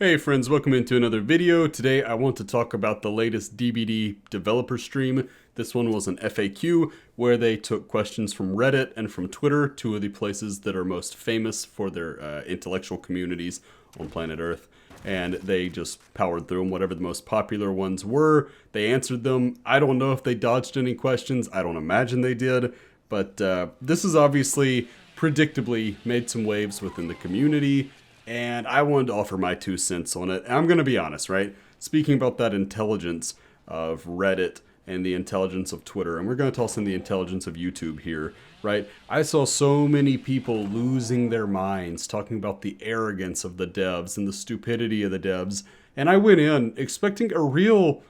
Hey friends, welcome into another video. Today I want to talk about the latest DBD developer stream. This one was an FAQ where they took questions from Reddit and from Twitter, two of the places that are most famous for their intellectual communities on planet Earth. And they just powered through them, whatever the most popular ones were. They answered them. I don't know if they dodged any questions. I don't imagine they did. But this has obviously predictably made some waves within the community, and I wanted to offer my 2 cents on it. And I'm going to be honest, right? Speaking about that intelligence of Reddit and the intelligence of Twitter, and we're going to toss in the intelligence of YouTube here, right? I saw so many people losing their minds talking about the arrogance of the devs and the stupidity of the devs, and I went in expecting a real,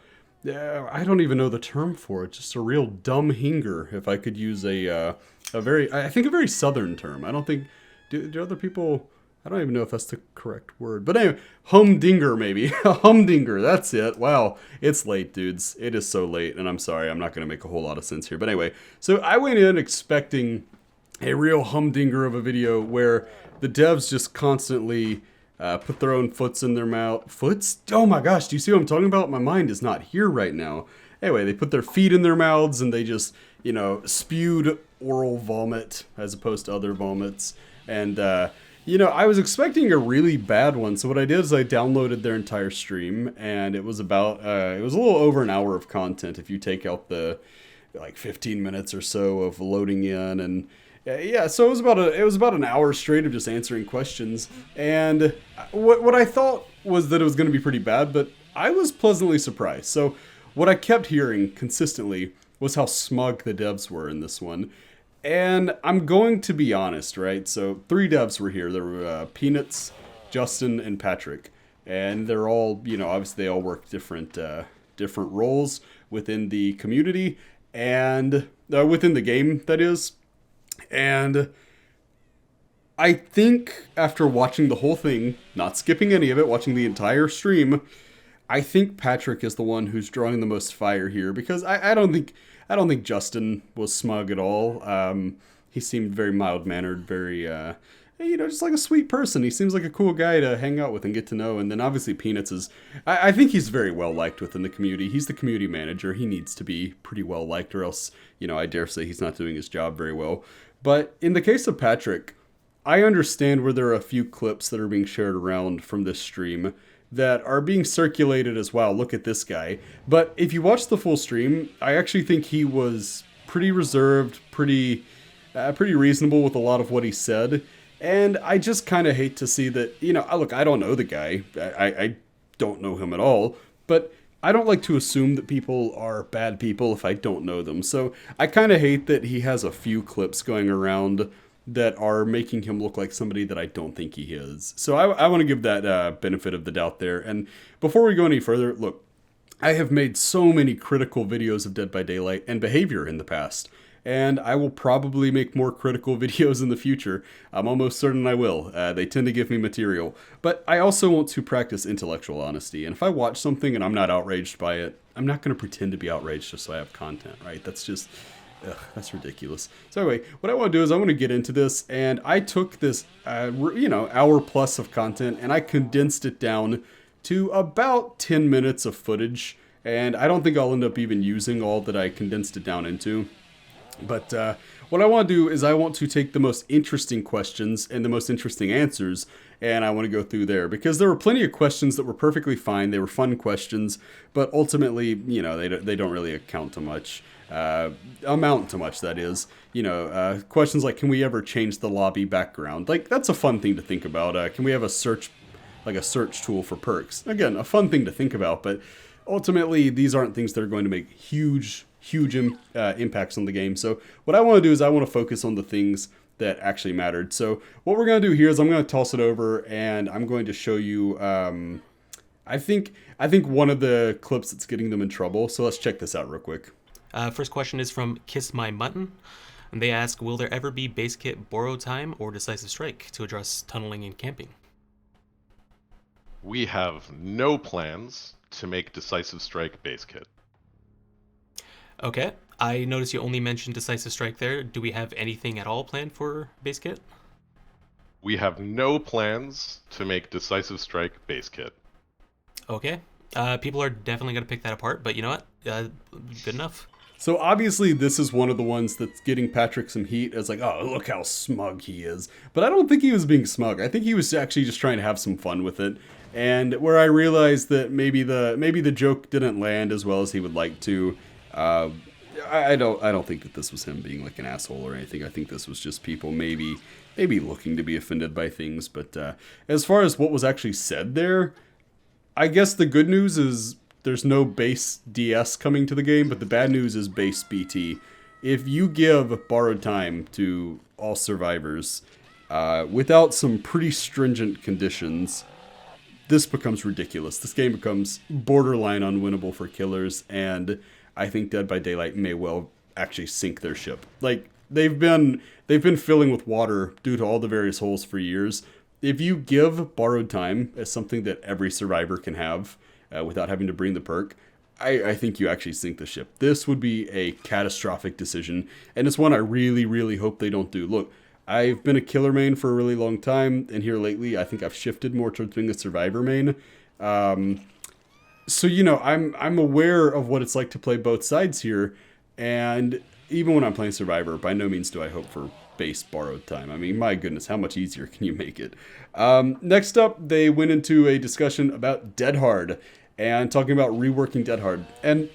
I don't even know the term for it, just a real dumb hinger, if I could use a very, I think a very southern term. I don't think, do other people, I don't even know if that's the correct word. But anyway, humdinger maybe. Humdinger, that's it. Wow, it's late, dudes. It is so late, and I'm sorry, I'm not going to make a whole lot of sense here. But anyway, so I went in expecting a real humdinger of a video where the devs just constantly put their own foots in their mouth. Foots? Oh my gosh, do you see what I'm talking about? My mind is not here right now. Anyway, they put their feet in their mouths and they just, spewed oral vomit as opposed to other vomits. And, I was expecting a really bad one, so what I did is I downloaded their entire stream, and it was about, it was a little over an hour of content if you take out the, 15 minutes or so of loading in, and yeah, so it was about an hour straight of just answering questions, and what I thought was that it was going to be pretty bad, but I was pleasantly surprised. So what I kept hearing consistently was how smug the devs were in this one. And I'm going to be honest, right? So 3 devs were here. There were Peanuts, Justin, and Patrick, and they're all, obviously they all work different roles within the community and within the game, that is. And I think after watching the whole thing, not skipping any of it, watching the entire stream, I think Patrick is the one who's drawing the most fire here because I don't think Justin was smug at all. He seemed very mild mannered, very just like a sweet person. He seems like a cool guy to hang out with and get to know. And then obviously Peanuts is, I think he's very well liked within the community. He's the community manager. He needs to be pretty well liked, or else I dare say he's not doing his job very well. But in the case of Patrick, I understand where there are a few clips that are being shared around from this stream that are being circulated as well. Look at this guy. But if you watch the full stream, I actually think he was pretty reserved, pretty reasonable with a lot of what he said. And I just kind of hate to see that, look, I don't know the guy. I don't know him at all. But I don't like to assume that people are bad people if I don't know them. So I kind of hate that he has a few clips going around that are making him look like somebody that I don't think he is. So I want to give that benefit of the doubt there. And before we go any further, look, I have made so many critical videos of Dead by Daylight and behavior in the past, and I will probably make more critical videos in the future. I'm almost certain I will. They tend to give me material. But I also want to practice intellectual honesty, and if I watch something and I'm not outraged by it, I'm not going to pretend to be outraged just so I have content, right? That's just... Ugh, that's ridiculous. So anyway, what I want to do is I want to get into this, and I took this, hour plus of content, and I condensed it down to about 10 minutes of footage, and I don't think I'll end up even using all that I condensed it down into. But what I want to do is I want to take the most interesting questions and the most interesting answers, and I want to go through there, because there were plenty of questions that were perfectly fine. They were fun questions, but ultimately, they don't really amount to much, that is. Questions like, can we ever change the lobby background? Like, that's a fun thing to think about. Can we have a search tool for perks? Again, a fun thing to think about, but ultimately, these aren't things that are going to make huge impacts on the game. So what I want to do is I want to focus on the things that actually mattered. So what we're going to do here is I'm going to toss it over, and I'm going to show you, I think one of the clips that's getting them in trouble. So let's check this out real quick. First question is from Kiss My Mutton, and they ask, will there ever be base kit borrow time or decisive strike to address tunneling and camping? We have no plans to make decisive strike base kit. Okay, I notice you only mentioned decisive strike there. Do we have anything at all planned for base kit? We have no plans to make Decisive Strike base kit. Okay. People are definitely going to pick that apart, but you know what? Good enough. So obviously this is one of the ones that's getting Patrick some heat as like, oh, look how smug he is. But I don't think he was being smug. I think he was actually just trying to have some fun with it. And where I realized that maybe the joke didn't land as well as he would like to. I don't think that this was him being like an asshole or anything. I think this was just people maybe looking to be offended by things. But as far as what was actually said there, I guess the good news is there's no base DS coming to the game, but the bad news is base BT. If you give borrowed time to all survivors without some pretty stringent conditions, this becomes ridiculous. This game becomes borderline unwinnable for killers, and I think Dead by Daylight may well actually sink their ship. Like they've been filling with water due to all the various holes for years. If you give borrowed time as something that every survivor can have without having to bring the perk, I think you actually sink the ship. This would be a catastrophic decision, and it's one I really, really hope they don't do. Look, I've been a killer main for a really long time, and here lately I think I've shifted more towards being a survivor main. So, you know, I'm aware of what it's like to play both sides here, and even when I'm playing survivor, by no means do I hope for base borrowed time. I mean, my goodness, how much easier can you make it? Next up, they went into a discussion about Dead Hard and talking about reworking Dead Hard. And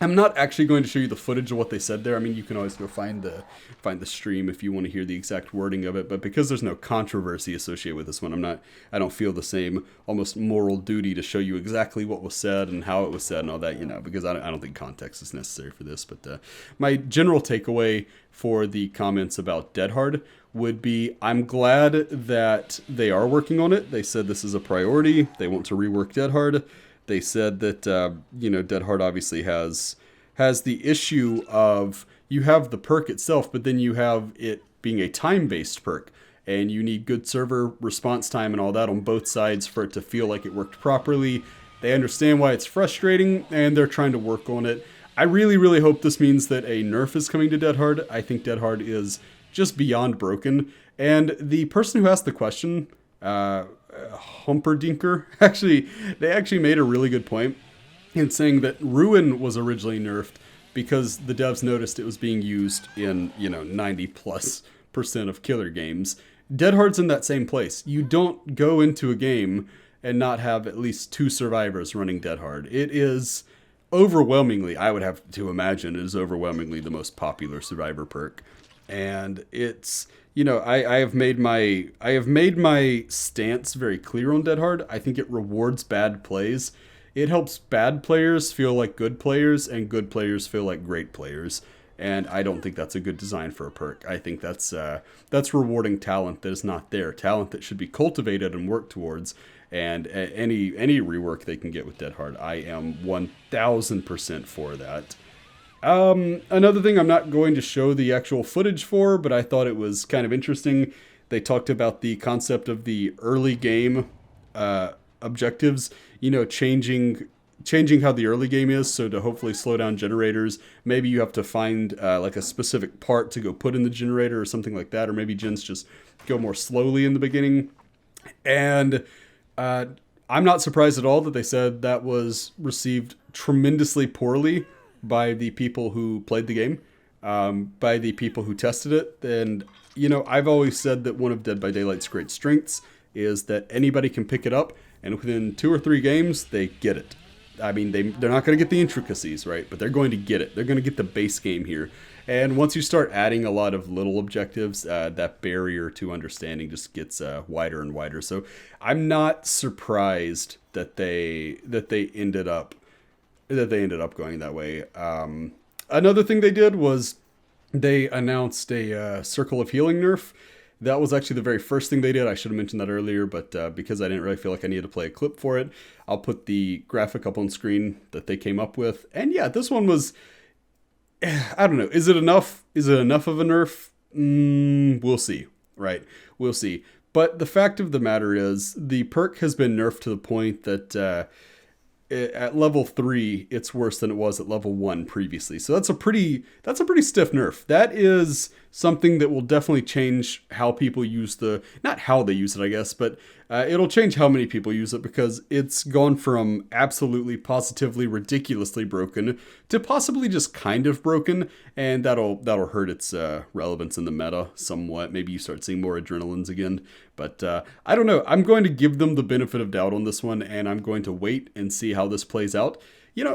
I'm not actually going to show you the footage of what they said there. I mean, you can always go find the stream if you want to hear the exact wording of it. But because there's no controversy associated with this one, I don't feel the same almost moral duty to show you exactly what was said and how it was said and all that, you know, because I don't think context is necessary for this. But my general takeaway for the comments about Dead Hard would be, I'm glad that they are working on it. They said this is a priority. They want to rework Dead Hard. They said that, you know, Dead Hard obviously has the issue of you have the perk itself, but then you have it being a time-based perk, and you need good server response time and all that on both sides for it to feel like it worked properly. They understand why it's frustrating, and they're trying to work on it. I really, really hope this means that a nerf is coming to Dead Hard. I think Dead Hard is just beyond broken. And the person who asked the question, Humperdinker, they actually made a really good point in saying that Ruin was originally nerfed because the devs noticed it was being used in, 90+% of killer games. Dead Hard's in that same place. You don't go into a game and not have at least 2 survivors running Dead Hard. It is overwhelmingly, I would have to imagine, it is overwhelmingly the most popular survivor perk. And it's, I have made my stance very clear on Dead Hard. I think it rewards bad plays. It helps bad players feel like good players, and good players feel like great players. And I don't think that's a good design for a perk. I think that's rewarding talent that is not there, talent that should be cultivated and worked towards. And any rework they can get with Dead Hard, I am 1000% for that. Another thing I'm not going to show the actual footage for, but I thought it was kind of interesting. They talked about the concept of the early game objectives, changing how the early game is, so to hopefully slow down generators. Maybe you have to find like a specific part to go put in the generator or something like that, or maybe gens just go more slowly in the beginning. And I'm not surprised at all that they said that was received tremendously poorly by the people who played the game, by the people who tested it. And, I've always said that one of Dead by Daylight's great strengths is that anybody can pick it up, and within 2 or 3 games, they get it. I mean, they're not going to get the intricacies, right? But they're going to get it. They're going to get the base game here. And once you start adding a lot of little objectives, that barrier to understanding just gets wider and wider. So I'm not surprised that they ended up going that way. Another thing they did was they announced a Circle of Healing nerf. That was actually the very first thing they did. I should have mentioned that earlier, but because I didn't really feel like I needed to play a clip for it, I'll put the graphic up on screen that they came up with. And yeah, this one was, I don't know. Is it enough? Is it enough of a nerf? We'll see, right? We'll see. But the fact of the matter is the perk has been nerfed to the point that at level 3, it's worse than it was at level 1 previously. So that's a pretty stiff nerf. That is something that will definitely change how people use not how they use it, I guess, but it'll change how many people use it, because it's gone from absolutely, positively, ridiculously broken to possibly just kind of broken, and that'll hurt its relevance in the meta somewhat. Maybe you start seeing more adrenalines again, but I don't know. I'm going to give them the benefit of doubt on this one, and I'm going to wait and see how this plays out.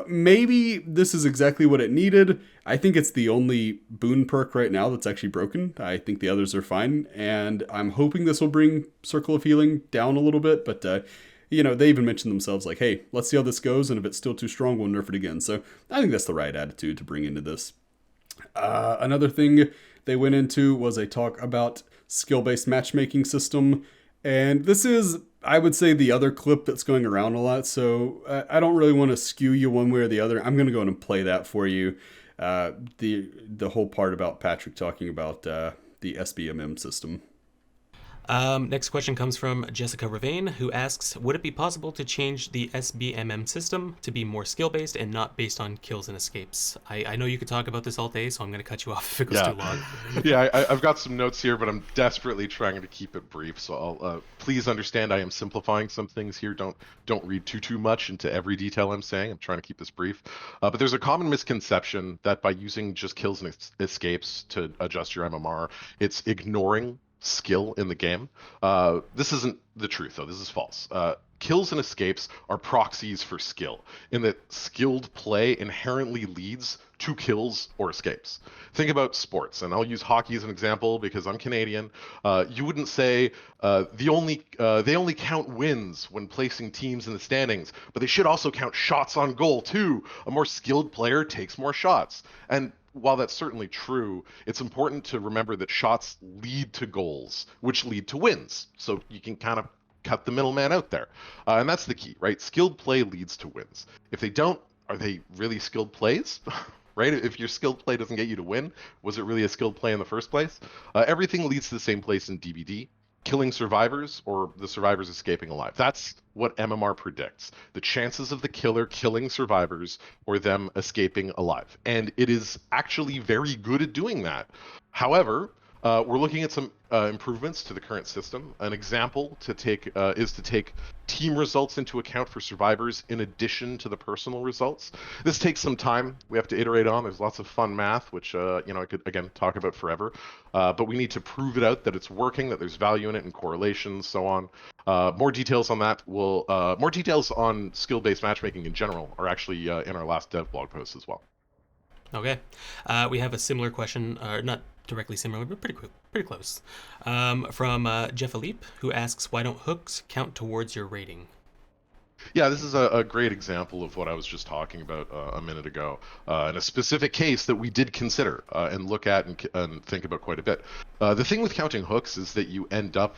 Maybe this is exactly what it needed. I think it's the only boon perk right now that's actually broken. I think the others are fine, and I'm hoping this will bring Circle of Healing down a little bit, but they even mentioned themselves like, hey, let's see how this goes, and if it's still too strong, we'll nerf it again. So I think that's the right attitude to bring into this. Another thing they went into was a talk about skill-based matchmaking system, and this is, I would say, the other clip that's going around a lot, so I don't really want to skew you one way or the other. I'm going to go and play that for you. The whole part about Patrick talking about the SBMM system. Next question comes from Jessica Ravane, who asks, would it be possible to change the SBMM system to be more skill-based and not based on kills and escapes? I know you could talk about this all day, so I'm going to cut you off if it goes too long. Yeah, I've got some notes here, but I'm desperately trying to keep it brief, so I'll please understand I am simplifying some things here. Don't read too much into every detail I'm saying. I'm trying to keep this brief. But there's a common misconception that by using just kills and escapes to adjust your MMR, it's ignoring skill in the game. This isn't the truth, though. This is false. Kills and escapes are proxies for skill, in that skilled play inherently leads to kills or escapes. Think about sports, and I'll use hockey as an example because I'm Canadian. You wouldn't say they only count wins when placing teams in the standings, but they should also count shots on goal too. A more skilled player takes more shots. And while that's certainly true, it's important to remember that shots lead to goals, which lead to wins. So you can kind of cut the middleman out there. And that's the key, right? Skilled play leads to wins. If they don't, are they really skilled plays? Right? If your skilled play doesn't get you to win, was it really a skilled play in the first place? Everything leads to the same place in DBD. Killing survivors or the survivors escaping alive. That's what MMR predicts. The chances of the killer killing survivors or them escaping alive. And it is actually very good at doing that. However, we're looking at some improvements to the current system. An example to take is to take team results into account for survivors in addition to the personal results. This takes some time. We have to iterate on. There's lots of fun math, which I could again talk about forever. But we need to prove it out that it's working, that there's value in it, and correlations, so on. More details on that more details on skill-based matchmaking in general are actually in our last dev blog post as well. Okay. We have a similar question, not directly similar, but pretty close, from Jeff Alip, who asks, why don't hooks count towards your rating? Yeah, this is a great example of what I was just talking about a minute ago, in a specific case that we did consider and look at and think about quite a bit. The thing with counting hooks is that you end up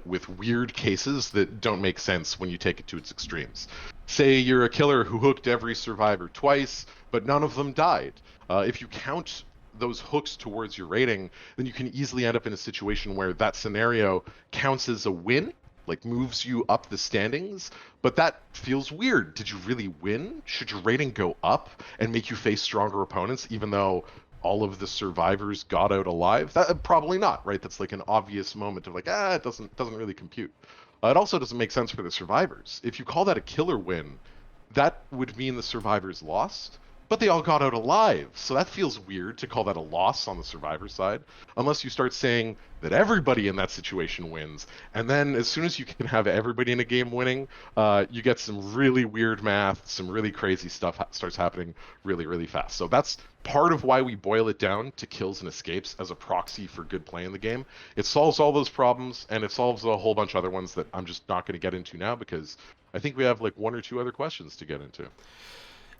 with weird cases that don't make sense when you take it to its extremes. Say you're a killer who hooked every survivor twice, but none of them died. If you count those hooks towards your rating, then you can easily end up in a situation where that scenario counts as a win, like moves you up the standings, but that feels weird. Did you really win? Should your rating go up and make you face stronger opponents, even though all of the survivors got out alive? Probably not, right? That's like an obvious moment of like, it doesn't really compute. It also doesn't make sense for the survivors. If you call that a killer win, that would mean the survivors lost, but they all got out alive. So that feels weird to call that a loss on the survivor side, unless you start saying that everybody in that situation wins. And then as soon as you can have everybody in a game winning, you get some really weird math, some really crazy stuff starts happening really, really fast. So that's part of why we boil it down to kills and escapes as a proxy for good play in the game. It solves all those problems, and it solves a whole bunch of other ones that I'm just not going to get into now because I think we have like one or two other questions to get into.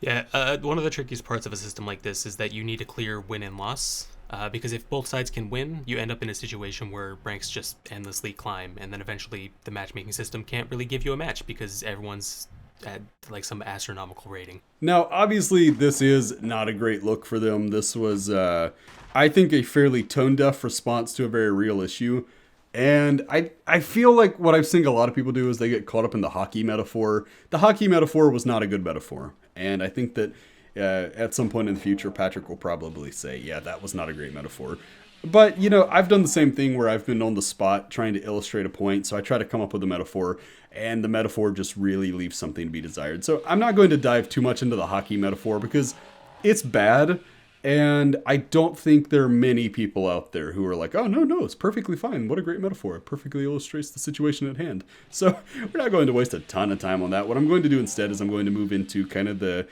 Yeah, one of the trickiest parts of a system like this is that you need a clear win and loss, because if both sides can win, you end up in a situation where ranks just endlessly climb, and then eventually the matchmaking system can't really give you a match because everyone's at like some astronomical rating. Now, obviously, this is not a great look for them. This was, I think, a fairly tone-deaf response to a very real issue. And I feel like what I've seen a lot of people do is they get caught up in the hockey metaphor. The hockey metaphor was not a good metaphor. And I think that at some point in the future, Patrick will probably say, yeah, that was not a great metaphor. But, you know, I've done the same thing where I've been on the spot trying to illustrate a point. So I try to come up with a metaphor, and the metaphor just really leaves something to be desired. So I'm not going to dive too much into the hockey metaphor because it's bad. And I don't think there are many people out there who are like, oh, no, it's perfectly fine. What a great metaphor. It perfectly illustrates the situation at hand. So we're not going to waste a ton of time on that. What I'm going to do instead is I'm going to move into kind of the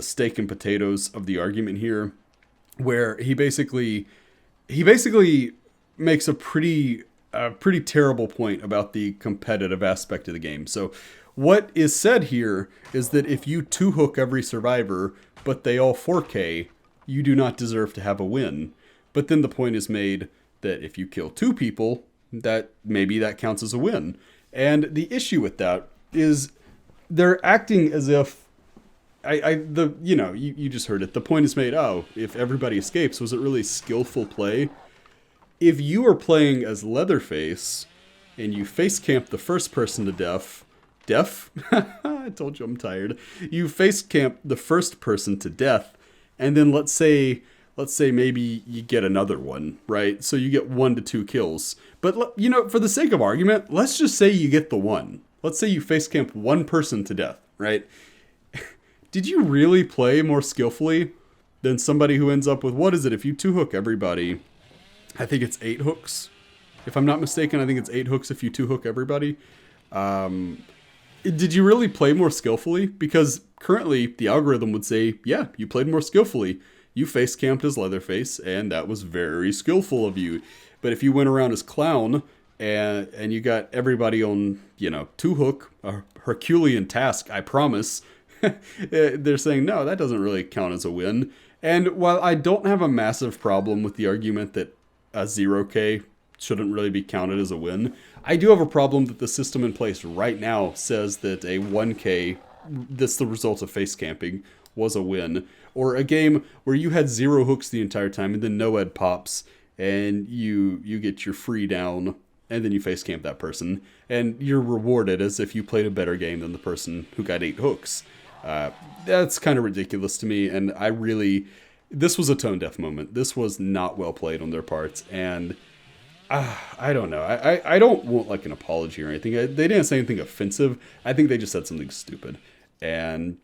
steak and potatoes of the argument here, where he basically makes a pretty terrible point about the competitive aspect of the game. So what is said here is that if you 2-hook every survivor, but they all 4K, you do not deserve to have a win. But then the point is made that if you kill 2 people, that maybe that counts as a win. And the issue with that is they're acting as if you just heard it. The point is made, oh, if everybody escapes, was it really skillful play? If you are playing as Leatherface and you face camp the first person to death, I told you I'm tired. You face camp the first person to death, and then let's say maybe you get another one, right? So you get 1 to 2 kills. But, you know, for the sake of argument, let's just say you get the one. Let's say you face camp 1 person to death, right? Did you really play more skillfully than somebody who ends up with, what is it, if you 2-hook everybody? I think it's 8 hooks. If I'm not mistaken, I think it's 8 hooks if you 2-hook everybody. Did you really play more skillfully? Because currently the algorithm would say, yeah, you played more skillfully. You face camped as Leatherface, and that was very skillful of you. But if you went around as Clown and you got everybody on, 2-hook, a Herculean task, I promise, they're saying, no, that doesn't really count as a win. And while I don't have a massive problem with the argument that a 0K shouldn't really be counted as a win, I do have a problem that the system in place right now says that a 1K, that's the result of face camping, was a win. Or a game where you had 0 hooks the entire time and then no ed pops and you get your free down and then you face camp that person and you're rewarded as if you played a better game than the person who got 8 hooks. That's kind of ridiculous to me, and this was a tone deaf moment. This was not well played on their parts, and I don't know. I don't want like an apology or anything. They didn't say anything offensive. I think they just said something stupid, and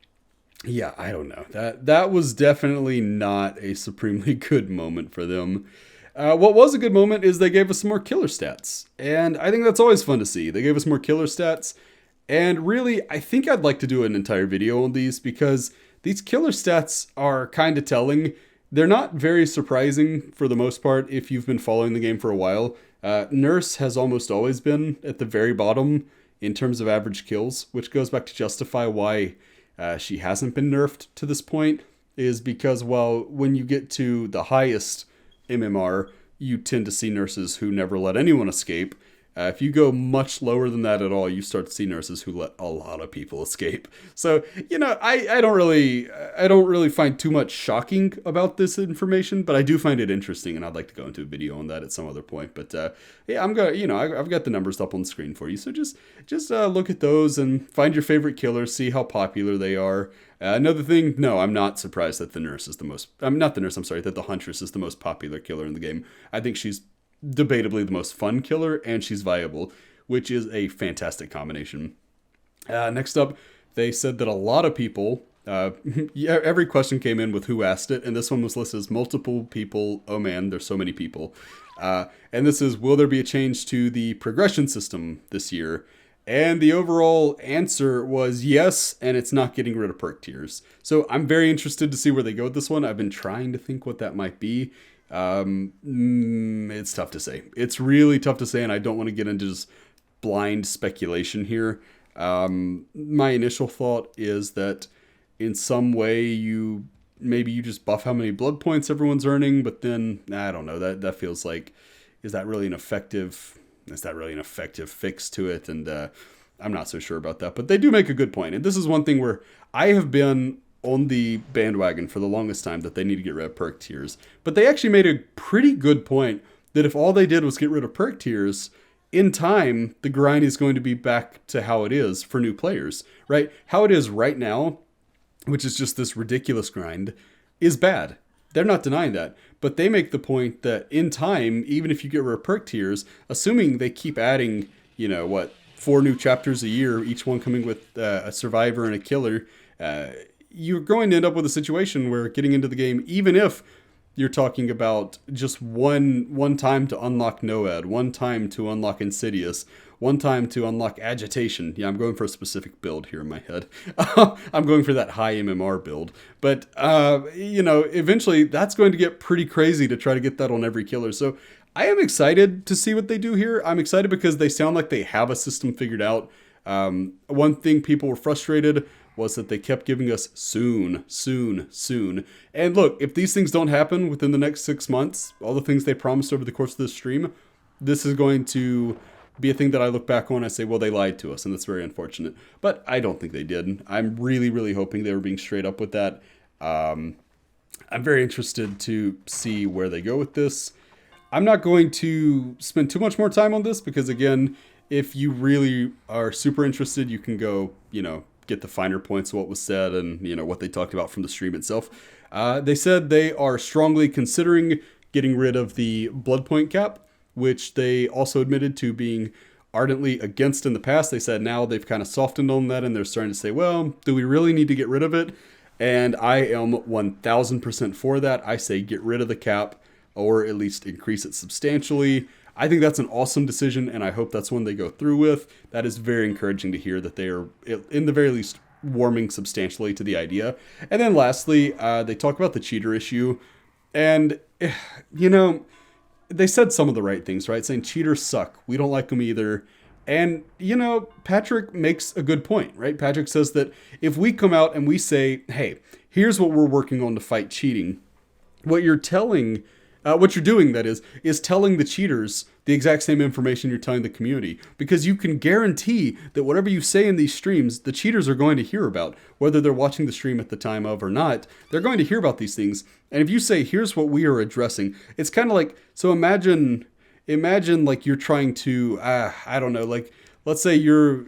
yeah, I don't know. That was definitely not a supremely good moment for them. What was a good moment is they gave us some more killer stats, and I think that's always fun to see. They gave us more killer stats. And really, I think I'd like to do an entire video on these because these killer stats are kind of telling. They're not very surprising for the most part if you've been following the game for a while. Nurse has almost always been at the very bottom in terms of average kills, which goes back to justify why she hasn't been nerfed to this point, is because, well, when you get to the highest MMR, you tend to see nurses who never let anyone escape. If you go much lower than that at all, you start to see nurses who let a lot of people escape. So, I don't really find too much shocking about this information, but I do find it interesting, and I'd like to go into a video on that at some other point. But yeah, I'm gonna, I've got the numbers up on the screen for you. So just look at those and find your favorite killers, see how popular they are. Another thing, no, I'm not surprised that that the Huntress is the most popular killer in the game. I think she's debatably the most fun killer, and she's viable, which is a fantastic combination. Next up, they said that a lot of people, every question came in with who asked it, and this one was listed as multiple people. Oh man, there's so many people. And this is, will there be a change to the progression system this year? And the overall answer was yes, and it's not getting rid of perk tiers. So I'm very interested to see where they go with this one. I've been trying to think what that might be. It's tough to say. It's really tough to say, and I don't want to get into just blind speculation here. My initial thought is that in some way maybe you just buff how many blood points everyone's earning, but then I don't know. That feels like, is that really an effective fix to it? And I'm not so sure about that. But they do make a good point, and this is one thing where I have been on the bandwagon for the longest time that they need to get rid of perk tiers. But they actually made a pretty good point that if all they did was get rid of perk tiers, in time, the grind is going to be back to how it is for new players, right? How it is right now, which is just this ridiculous grind, is bad. They're not denying that. But they make the point that in time, even if you get rid of perk tiers, assuming they keep adding, 4 new chapters a year, each one coming with a survivor and a killer, you're going to end up with a situation where getting into the game, even if you're talking about just one time to unlock Noad, one time to unlock Insidious, one time to unlock Agitation. Yeah, I'm going for a specific build here in my head. I'm going for that high MMR build. But, eventually that's going to get pretty crazy to try to get that on every killer. So I am excited to see what they do here. I'm excited because they sound like they have a system figured out. One thing people were frustrated was that they kept giving us soon. And look, if these things don't happen within the next 6 months, all the things they promised over the course of this stream, this is going to be a thing that I look back on and I say, well, they lied to us, and that's very unfortunate. But I don't think they did. I'm really, really hoping they were being straight up with that. I'm very interested to see where they go with this. I'm not going to spend too much more time on this because, again, if you really are super interested, you can go, get the finer points of what was said and, what they talked about from the stream itself. They said they are strongly considering getting rid of the Bloodpoint cap, which they also admitted to being ardently against in the past. They said now they've kind of softened on that and they're starting to say, well, do we really need to get rid of it? And I am 1000% for that. I say get rid of the cap or at least increase it substantially. I think that's an awesome decision, and I hope that's one they go through with. That is very encouraging to hear that they are, in the very least, warming substantially to the idea. And then lastly, they talk about the cheater issue. And, they said some of the right things, right? Saying cheaters suck. We don't like them either. And, Patrick makes a good point, right? Patrick says that if we come out and we say, hey, here's what we're working on to fight cheating, what you're doing, that is telling the cheaters the exact same information you're telling the community. Because you can guarantee that whatever you say in these streams, the cheaters are going to hear about. Whether they're watching the stream at the time of or not, they're going to hear about these things. And if you say, here's what we are addressing, it's kind of like, so imagine like you're trying to, I don't know, like, let's say you're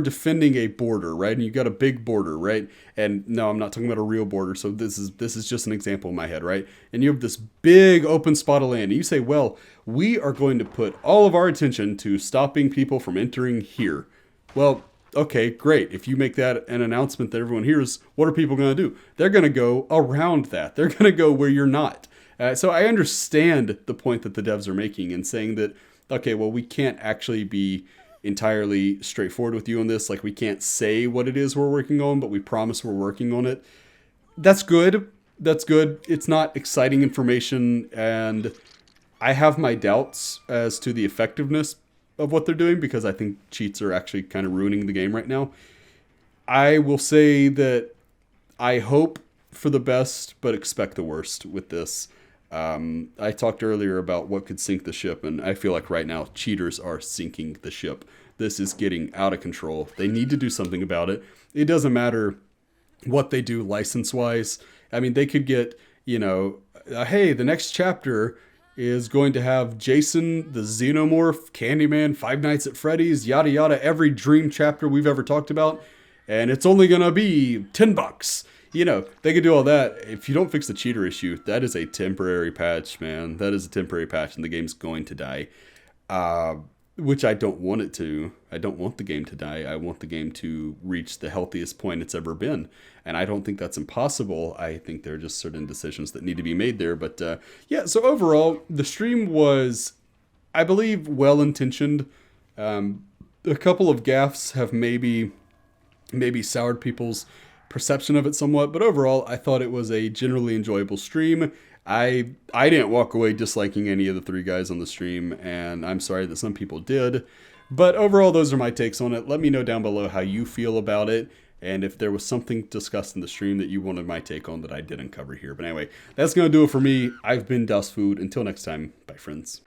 defending a border, right? And you got a big border, right? And no, I'm not talking about a real border. So this is just an example in my head, right? And you have this big open spot of land. And you say, well, we are going to put all of our attention to stopping people from entering here. Well, okay, great. If you make that an announcement that everyone hears, what are people going to do? They're going to go around that. They're going to go where you're not. So I understand the point that the devs are making and saying that, okay, well, we can't actually be entirely straightforward with you on this. Like, we can't say what it is we're working on, but we promise we're working on it. That's good. It's not exciting information, and I have my doubts as to the effectiveness of what they're doing because I think cheats are actually kind of ruining the game right now. I will say that I hope for the best, but expect the worst with this. I talked earlier about what could sink the ship, and I feel like right now cheaters are sinking the ship. This is getting out of control. They need to do something about it. It doesn't matter what they do license-wise. I mean, they could get, hey, the next chapter is going to have Jason, the Xenomorph, Candyman, Five Nights at Freddy's, yada yada, every dream chapter we've ever talked about, and it's only gonna be $10. They could do all that. If you don't fix the cheater issue, that is a temporary patch, man. That is a temporary patch, and the game's going to die. Which I don't want it to. I don't want the game to die. I want the game to reach the healthiest point it's ever been. And I don't think that's impossible. I think there are just certain decisions that need to be made there. But so overall, the stream was, I believe, well-intentioned. A couple of gaffes have maybe soured people's perception of it somewhat, but overall I thought it was a generally enjoyable stream. I didn't walk away disliking any of the 3 guys on the stream, and I'm sorry that some people did, but overall those are my takes on it. Let me know down below how you feel about it, and if there was something discussed in the stream that you wanted my take on that I didn't cover here. But anyway, that's gonna do it for me. I've been Dust Food. Until next time, bye friends.